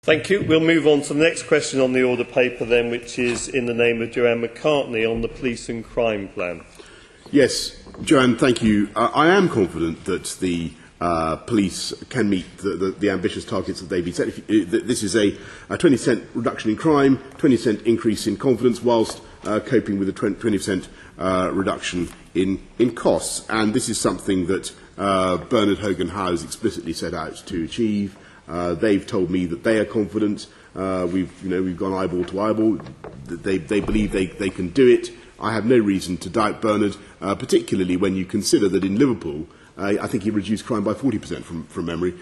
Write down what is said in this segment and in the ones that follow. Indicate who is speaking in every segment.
Speaker 1: Thank you. We'll move on to the next question on the order paper then, which is in the name of Joanne McCartney on the police and crime plan.
Speaker 2: Yes, Joanne, thank you. I am confident that the police can meet the ambitious targets that they've been set. This is a 20% reduction in crime, 20% increase in confidence, whilst coping with a 20% reduction in costs. And this is something that Bernard Hogan-Howe has explicitly set out to achieve. They've told me that they are confident. We've gone eyeball to eyeball. They believe they can do it. I have no reason to doubt Bernard, particularly when you consider that in Liverpool, I think he reduced crime by 40% from memory.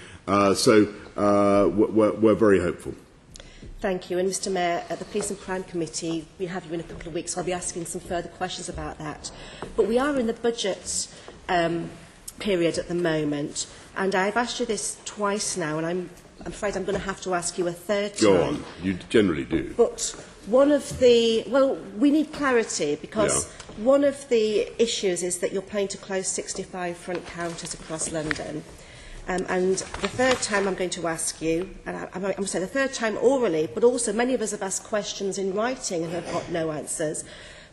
Speaker 2: So we're very hopeful.
Speaker 3: Thank you. And Mr Mayor, at the Police and Crime Committee, we have you in a couple of weeks, so I'll be asking some further questions about that. But we are in the budget period at the moment, and I've asked you this twice now, and I'm afraid I'm going to have to ask you a third time.
Speaker 2: Go on. You generally do.
Speaker 3: But one of the... Well, we need clarity, because one of the issues is that you're planning to close 65 front counters across London. And the third time I'm going to ask you, and I'm going to say the third time orally, but also many of us have asked questions in writing and have got no answers.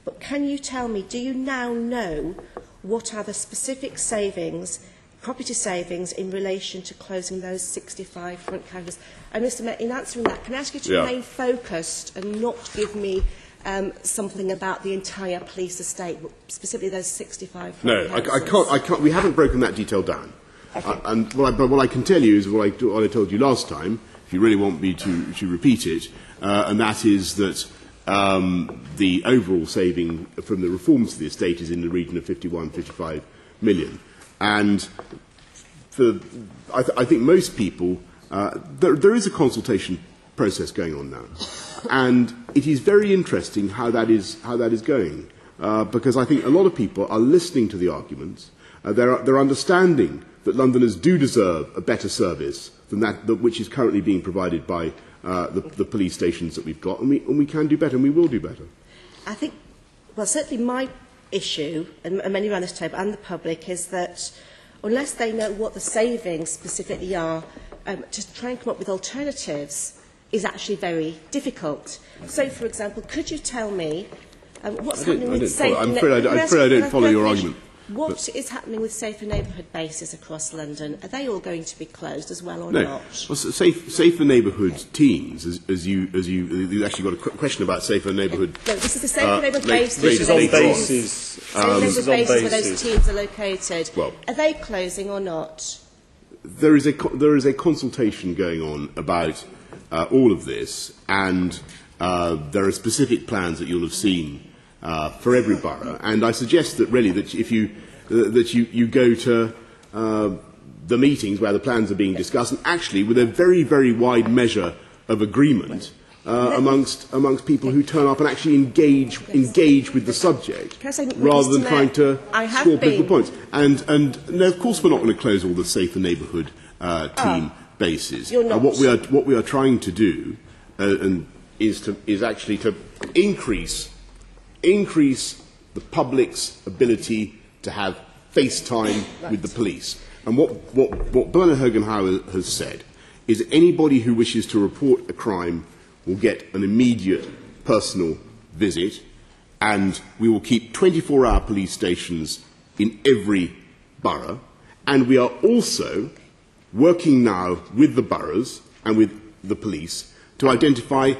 Speaker 3: But can you tell me, do you now know what are the specific savings, property savings, in relation to closing those 65 front counters? And Mr Mayor, in answering that, can I ask you to remain focused and not give me something about the entire police estate, specifically those 65 front counters?
Speaker 2: No, I can't. We haven't broken that detail down. Okay. And what I can tell you is what I told you last time, if you really want me to repeat it, and that is that the overall saving from the reforms to the estate is in the region of 55 million. And I think most people, there is a consultation process going on now. And it is very interesting how that is going, because I think a lot of people are listening to the arguments. They're understanding that Londoners do deserve a better service than that which is currently being provided by the police stations that we've got, and we can do better, and we will do better. I
Speaker 3: think, well, certainly my issue, and many around this table, and the public, is that unless they know what the savings specifically are, to try and come up with alternatives is actually very difficult. So, for example, could you tell me what's happening with safer...
Speaker 2: I'm afraid I don't follow your argument.
Speaker 3: What is happening with safer neighbourhood bases across London? Are they all going to be closed as well or
Speaker 2: not?
Speaker 3: Well,
Speaker 2: safer neighbourhood teams, as you actually got a question about safer neighbourhood.
Speaker 3: No, this is the safer neighbourhood bases.
Speaker 1: This is on bases.
Speaker 3: Safer neighbourhood bases where those teams are located. Well, are they closing or not?
Speaker 2: There is a consultation going on about all of this, and there are specific plans that you'll have seen for every borough, and I suggest that really that if you go to the meetings where the plans are being discussed, and actually with a very, very wide measure of agreement amongst people who turn up and actually engage with the subject, rather than trying to score political points. And no, of course we're not going to close all the safer neighbourhood team bases. What we are trying to do is actually to increase the public's ability to have face time with the police. And what Bernard Hogan-Howe has said is that anybody who wishes to report a crime will get an immediate personal visit, and we will keep 24-hour police stations in every borough. And we are also working now with the boroughs and with the police to identify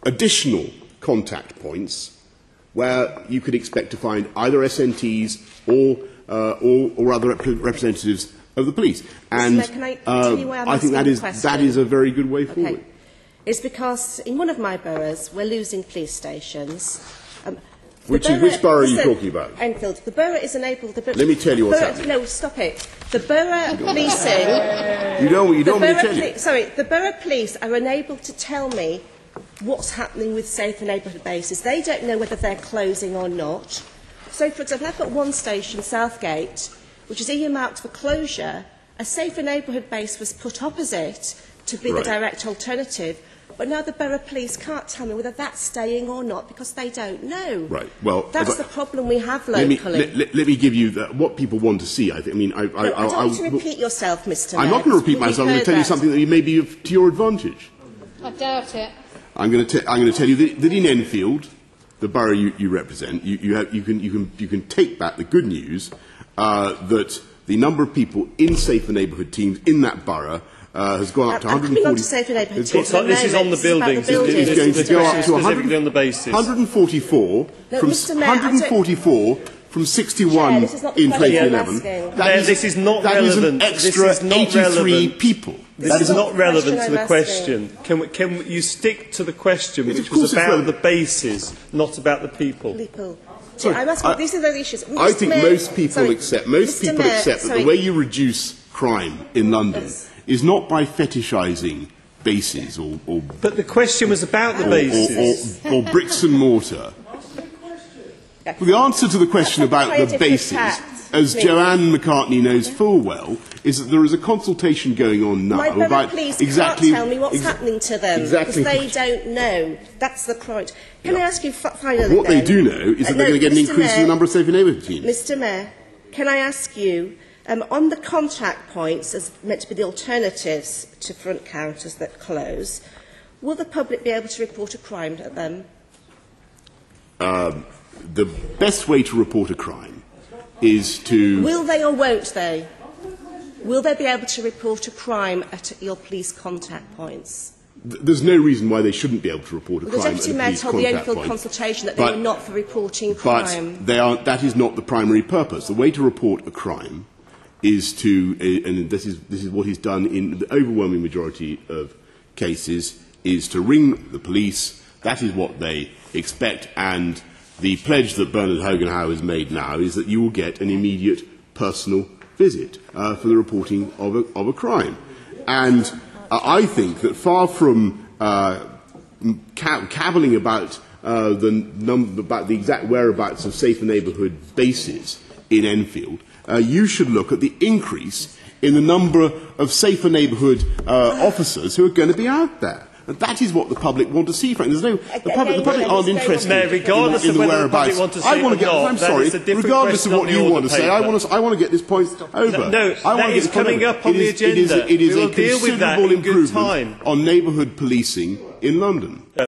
Speaker 2: additional contact points where you could expect to find either SNTs or other representatives of the police. And I think that is a very good way forward.
Speaker 3: It's because in one of my boroughs we're losing police stations.
Speaker 2: Which borough are you talking about?
Speaker 3: Enfield. The borough is enabled...
Speaker 2: Let me tell you what's happening.
Speaker 3: No, stop it. The borough policing...
Speaker 2: You don't want me to tell you.
Speaker 3: Sorry, the borough police are unable to tell me what's happening with safer neighbourhood bases. They don't know whether they're closing or not. So, for example, I've got one station, Southgate, which is earmarked for closure. A safer neighbourhood base was put opposite to be the direct alternative. But now the borough police can't tell me whether that's staying or not because they don't know.
Speaker 2: Right. Well,
Speaker 3: that's the problem we have locally.
Speaker 2: Let me give you what people want to see. I don't want
Speaker 3: you to repeat yourself, Mr.
Speaker 2: I'm not going to repeat myself. I'm going to tell you something that may be to your advantage.
Speaker 4: I doubt it.
Speaker 2: I'm going to tell you that in Enfield, the borough you represent, you can take back the good news that the number of people in safer neighbourhood teams in that borough has gone up to 140.
Speaker 1: This is on the buildings.
Speaker 2: It's going to go up to
Speaker 1: on the basis.
Speaker 2: 144 from 144 from 61 in 2011.
Speaker 1: This is not relevant.
Speaker 2: That is an extra 83 people.
Speaker 1: This is not relevant to the question. Can you stick to the question, which was about the bases, not about the people?
Speaker 3: Sorry, I'm asking, these are the issues.
Speaker 2: I think most people accept that the way you reduce crime in London is not by fetishising bases or
Speaker 1: but the question was about the bases.
Speaker 2: Or bricks and mortar. Well, the answer to the question about the bases, as Joanne McCartney knows full well, is that there is a consultation going on now about
Speaker 3: exactly. Can't tell me what's happening to them because they don't know. That's the point. Can I ask you finally?
Speaker 2: What they do know is that they're going to get an increase in the number of safer neighbourhood teams.
Speaker 3: Mr. Mayor, can I ask you on the contact points, as meant to be the alternatives to front counters that close, will the public be able to report a crime at them?
Speaker 2: The best way to report a crime is to...
Speaker 3: Will they or won't they? Will they be able to report a crime at your police contact points?
Speaker 2: There's no reason why they shouldn't be able to report a crime at a police contact point.
Speaker 3: The Deputy Mayor told the Enfield consultation that they were not for reporting crime.
Speaker 2: But that is not the primary purpose. The way to report a crime is to, and this is what is done in the overwhelming majority of cases, is to ring the police. That is what they expect, and the pledge that Bernard Hogan-Howe has made now is that you will get an immediate personal visit for the reporting of a crime. And I think that far from cavilling about the exact whereabouts of safer neighbourhood bases in Enfield, you should look at the increase in the number of safer neighbourhood officers who are going to be out there. And that is what the public want to see, frankly. The public aren't interested in the whereabouts. I'm sorry, regardless of what you want to say, I want to get this point over.
Speaker 1: No, that is coming up on the agenda.
Speaker 2: It is a considerable improvement on neighbourhood policing in London.